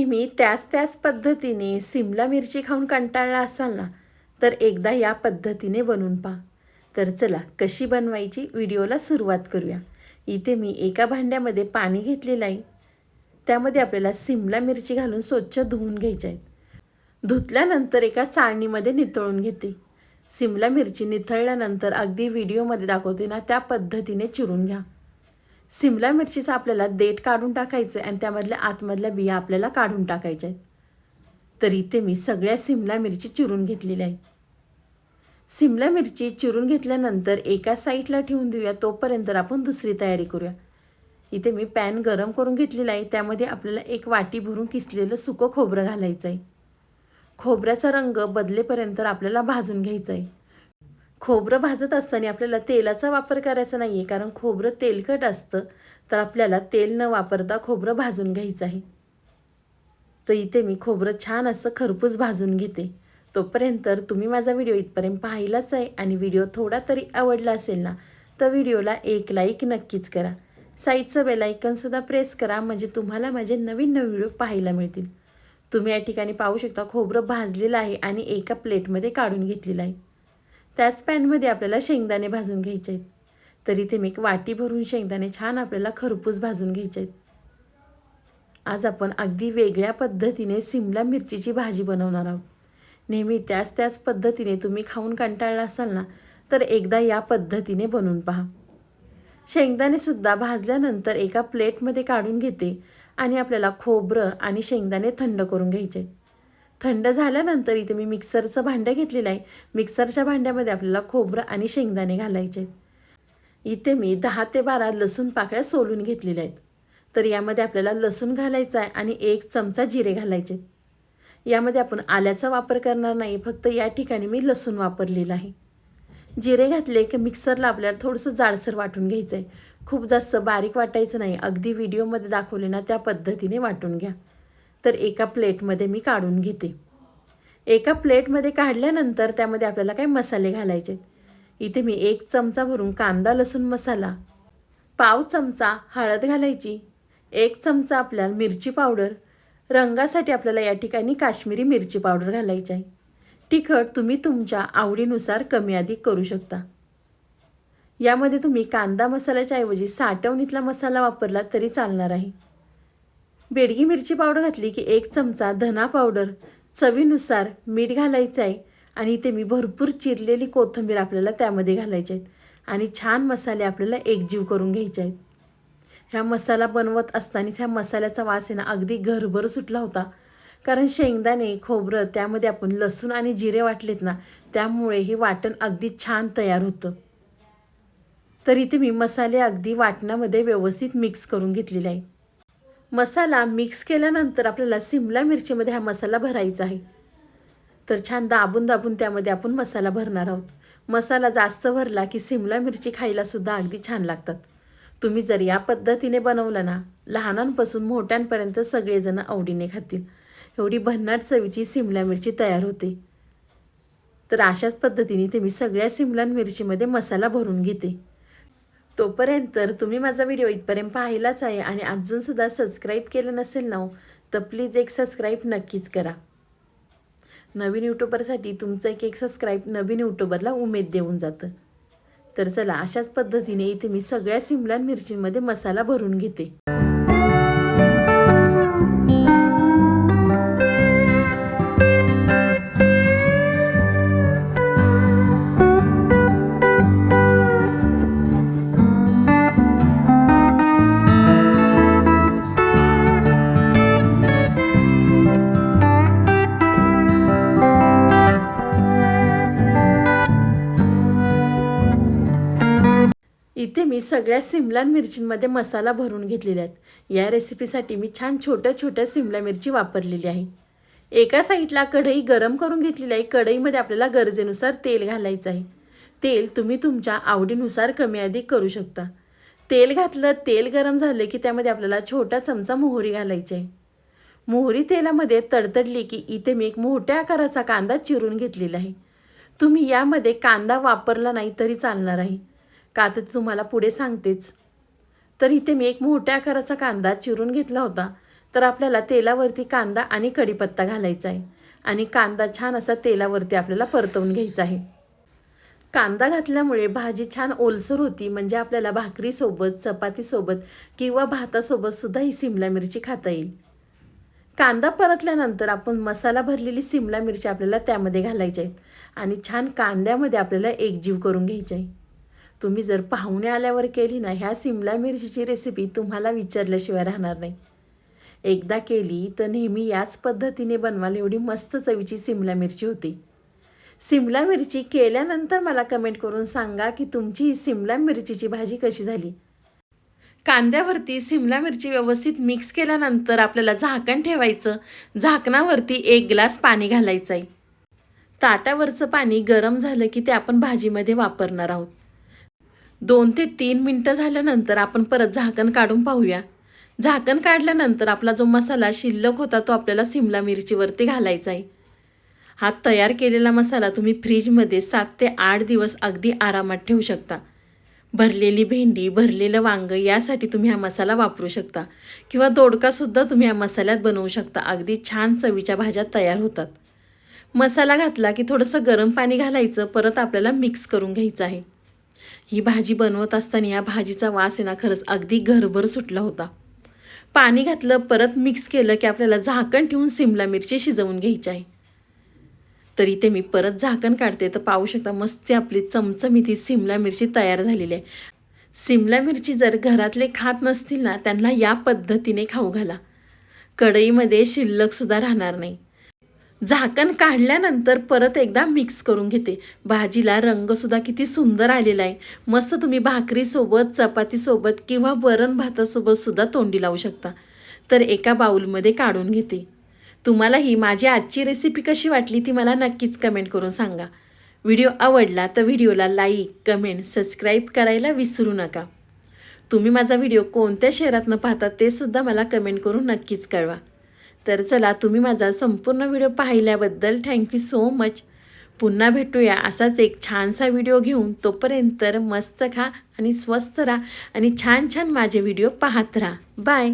नेहमी त्याच पद्धतीने सिमला मिरची खाऊन कंटाळला असाल ना, तर एकदा या पद्धतीने बनवून पहा. तर चला कशी बनवायची व्हिडिओला सुरुवात करूया. इथे मी एका भांड्यामध्ये पाणी घेतलेलं आहे. त्यामध्ये आपल्याला सिमला मिरची घालून स्वच्छ धुवून घ्यायच्या आहेत. धुतल्यानंतर एका चाळणीमध्ये निथळून घेते. सिमला मिरची निथळल्यानंतर अगदी व्हिडिओमध्ये दाखवते ना त्या पद्धतीने चिरून घ्या. सिमला मिरचीचं आपल्याला देठ काढून टाकायचं आणि त्यामधल्या आतमधल्या बिया आपल्याला काढून टाकायच्या आहेत. तर इथे मी सगळ्या सिमला मिरची चिरून घेतलेल्या आहेत. सिमला मिरची चिरून घेतल्यानंतर एका साईडला ठेवून देऊया. तोपर्यंत आपण दुसरी तयारी करूया. इथे मी पॅन गरम करून घेतलेला आहे. त्यामध्ये आपल्याला एक वाटी भरून किसलेलं सुकं खोबरं घालायचं आहे. खोबऱ्याचा रंग बदलेपर्यंत आपल्याला भाजून घ्यायचं आहे. खोबरं भाजत असताना आपल्याला तेलाचा वापर करायचा नाही आहे, कारण खोबरं तेलकट असतं. तर आपल्याला तेल न वापरता खोबरं भाजून घ्यायचं आहे. तर इथे मी खोबरं छान असं खरपूस भाजून घेते. तोपर्यंत तुम्ही माझा व्हिडिओ इथपर्यंत पाहिलाच आहे आणि व्हिडिओ थोडा तरी आवडला असेल ना, तर व्हिडिओला एक लाईक नक्कीच करा. साईडचं बेल आयकॉनसुद्धा प्रेस करा, म्हणजे तुम्हाला माझे नवीन व्हिडिओ पाहायला मिळतील. तुम्ही या ठिकाणी पाहू शकता खोबरं भाजलेलं आहे आणि एका प्लेटमध्ये काढून घेतलेलं आहे. त्याच पॅनमध्ये आपल्याला शेंगदाणे भाजून घ्यायचे आहेत. तर इथे मी एक वाटी भरून शेंगदाणे छान आपल्याला खरपूस भाजून घ्यायचे आहेत. आज आपण अगदी वेगळ्या पद्धतीने सिमला मिरचीची भाजी बनवणार आहोत. नेहमी त्याच पद्धतीने तुम्ही खाऊन कंटाळला असाल ना, तर एकदा या पद्धतीने बनवून पहा. शेंगदाणेसुद्धा भाजल्यानंतर एका प्लेटमध्ये काढून घेते आणि आपल्याला खोबरं आणि शेंगदाणे थंड करून घ्यायचे. थंड झाल्यानंतर इथे मी मिक्सरचं भांडं घेतलेलं आहे. मिक्सरच्या भांड्यामध्ये आपल्याला खोबरं आणि शेंगदाणे घालायचे आहेत. इथे मी 10 ते 12 लसूण पाकळ्या सोलून घेतलेल्या आहेत. तर यामध्ये आपल्याला लसूण घालायचा आहे आणि 1 चमचा जिरे घालायचे आहेत. यामध्ये आपण आल्याचा वापर करणार नाही, फक्त या ठिकाणी मी लसूण वापरलेला आहे. जिरे घातले की मिक्सरला आपल्याला थोडंसं जाडसर वाटून घ्यायचं आहे. खूप जास्त बारीक वाटायचं नाही. अगदी व्हिडिओमध्ये दाखवले ना त्या पद्धतीने वाटून घ्या. तर एका प्लेटमध्ये मी काढून घेते. एका प्लेटमध्ये काढल्यानंतर त्यामध्ये आपल्याला काही मसाले घालायचे आहेत. इथे मी 1 चमचा भरून कांदा लसूण मसाला, पाव चमचा हळद घालायची, 1 चमचा आपल्याला मिरची पावडर, रंगासाठी आपल्याला या ठिकाणी काश्मीरी मिरची पावडर घालायची आहे. तिखट तुम्ही तुमच्या आवडीनुसार कमी अधिक करू शकता. यामध्ये तुम्ही कांदा मसाल्याच्या ऐवजी साठवणीतला मसाला वापरला तरी चालणार आहे. बेडगी मिरची पावडर घातली की 1 चमचा धना पावडर, चवीनुसार मीठ घालायचं आहे आणि इथे मी भरपूर चिरलेली कोथिंबीर आपल्याला त्यामध्ये घालायची आहेत आणि छान मसाले आपल्याला एकजीव करून घ्यायचे आहेत. ह्या मसाला बनवत असतानाच ह्या मसाल्याचा वास आहे ना अगदी घरभर सुटला होता, कारण शेंगदाणे खोबरं त्यामध्ये आपण लसूण आणि जिरे वाटलेत ना, त्यामुळे हे वाटण अगदी छान तयार होतं. तर इथे मी मसाले अगदी वाटणामध्ये व्यवस्थित मिक्स करून घेतलेले आहे. मसाला मिक्स केल्यानंतर आपल्याला सिमला मिरचीमध्ये हा मसाला भरायचा आहे. तर छान दाबून त्यामध्ये आपण मसाला भरणार आहोत. मसाला जास्त भरला की सिमला मिरची खायलासुद्धा अगदी छान लागतात. तुम्ही जर या पद्धतीने बनवलं ना, लहानांपासून मोठ्यांपर्यंत सगळेजण आवडीने खातील. एवढी भन्नाट चवीची सिमला मिरची तयार होते. तर अशाच पद्धतीने ते मी सगळ्या सिमला मिरचीमध्ये मसाला भरून घेते. तोपर्यंत तुम्ही माझा व्हिडिओ इथपर्यंत पाहिलाच आहे आणि अजूनसुद्धा सबस्क्राईब केलं नसेल ना, तर प्लीज एक सबस्क्राईब नक्कीच करा. नवीन यूट्यूबरसाठी तुमचं एक सबस्क्राईब नवीन यूट्यूबरला उमेद देऊन जातं. तर चला अशाच पद्धतीने इथे मी सगळ्या सिमला मिरचींमध्ये मसाला भरून घेते. इथे मी सगळ्या सिमला मिरचींमध्ये मसाला भरून घेतलेले आहेत. या रेसिपीसाठी मी छान छोट्या सिमला मिरची वापरलेली आहे. एका साईडला कढई गरम करून घेतलेली आहे. कढईमध्ये आपल्याला गरजेनुसार तेल घालायचं आहे. तेल तुम्ही तुमच्या आवडीनुसार कमी अधिक करू शकता. तेल घातलं, तेल गरम झालं की त्यामध्ये आपल्याला छोटा चमचा मोहरी घालायची आहे. मोहरी तेलामध्ये तडतडली की इथे मी एक मोठ्या आकाराचा कांदा चिरून घेतलेला आहे. तुम्ही यामध्ये कांदा वापरला नाही तरी चालणार आहे, का तर तुम्हाला पुढे सांगतेच. तर इथे मी एक मोठ्या आकाराचा कांदा चिरून घेतला होता. तर आपल्याला तेलावरती कांदा आणि कढीपत्ता घालायचा आहे आणि कांदा छान असा तेलावरती आपल्याला परतवून घ्यायचा आहे। कांदा घातल्यामुळे भाजी छान ओलसर होती, म्हणजे आपल्याला भाकरीसोबत, चपातीसोबत किंवा भातासोबतसुद्धा ही सिमला मिरची खाता येईल। कांदा परतल्यानंतर आपण मसाला भरलेली सिमला मिरची आपल्याला त्यामध्ये घालायची आहेत आणि छान कांद्यामध्ये आपल्याला एकजीव करून घ्यायची आहे। तुम्ही जर पाहुणे आल्यावर केली ना ह्या सिमला मिरचीची रेसिपी तुम्हाला विचारल्याशिवाय राहणार नाही। एकदा केली तर नेहमी याच पद्धतीने बनवाल, एवढी मस्त चवीची सिमला मिरची होती। सिमला मिरची केल्यानंतर मला कमेंट करून सांगा की तुमची ही सिमला मिरचीची भाजी कशी झाली। कांद्यावरती सिमला मिरची व्यवस्थित मिक्स केल्यानंतर आपल्याला झाकण ठेवायचं। झाकणावरती 1 ग्लास पाणी घालायचं आहे। ताटावरचं पाणी गरम झालं की ते आपण भाजीमध्ये वापरणार आहोत। 2 ते 3 मिनिटं झाल्यानंतर आपण परत झाकण काढून पाहूया। झाकण काढल्यानंतर आपला जो मसाला शिल्लक होता तो आपल्याला सिमला मिरचीवरती घालायचा आहे। हा तयार केलेला मसाला तुम्ही फ्रीजमध्ये 7 ते 8 दिवस अगदी आरामात ठेवू शकता। भरलेली भेंडी, भरलेलं वांग यासाठी तुम्ही हा मसाला वापरू शकता किंवा दोडकासुद्धा तुम्ही या मसाल्यात बनवू शकता। अगदी छान चवीच्या भाज्या तयार होतात। मसाला घातला की थोडंसं गरम पाणी घालायचं, परत आपल्याला मिक्स करून घ्यायचं आहे। ही भाजी बनवत असताना या भाजीचा वास आहे ना खरंच अगदी घरभर सुटला होता। पाणी घातलं, परत मिक्स केलं की आपल्याला झाकण ठेवून सिमला मिरची शिजवून घ्यायची आहे। तर इथे मी परत झाकण काढते तर पाहू शकता मस्त आपली चमचमीत सिमला मिरची तयार झालेली आहे। सिमला मिरची जर घरातले खात नसतील ना त्यांना या पद्धतीने खाऊ घाला, कढईमध्ये शिल्लकसुद्धा राहणार नाही। झाकण काढल्यानंतर परत एकदा मिक्स करून घेते। भाजीला रंगसुद्धा किती सुंदर आलेला आहे। मस्त तुम्ही भाकरीसोबत, चपातीसोबत किंवा वरण भातासोबतसुद्धा तोंडी लावू शकता। तर एका बाउलमध्ये काढून घेते। तुम्हाला ही माझी आजची रेसिपी कशी वाटली ती मला नक्कीच कमेंट करून सांगा। व्हिडिओ आवडला तर व्हिडिओला लाईक, कमेंट, सबस्क्राईब करायला विसरू नका। तुम्ही माझा व्हिडिओ कोणत्या शहरातनं पाहता ते सुद्धा मला कमेंट करून नक्कीच कळवा। तर चला, तुम्ही माझा संपूर्ण व्हिडिओ पाहिल्याबद्दल थँक्यू सो मच। पुन्हा भेटूया असाच एक छानसा व्हिडिओ घेऊन। तोपर्यंत मस्त खा आणि स्वस्त राहा आणि छान छान माझे व्हिडिओ पाहत राहा। बाय।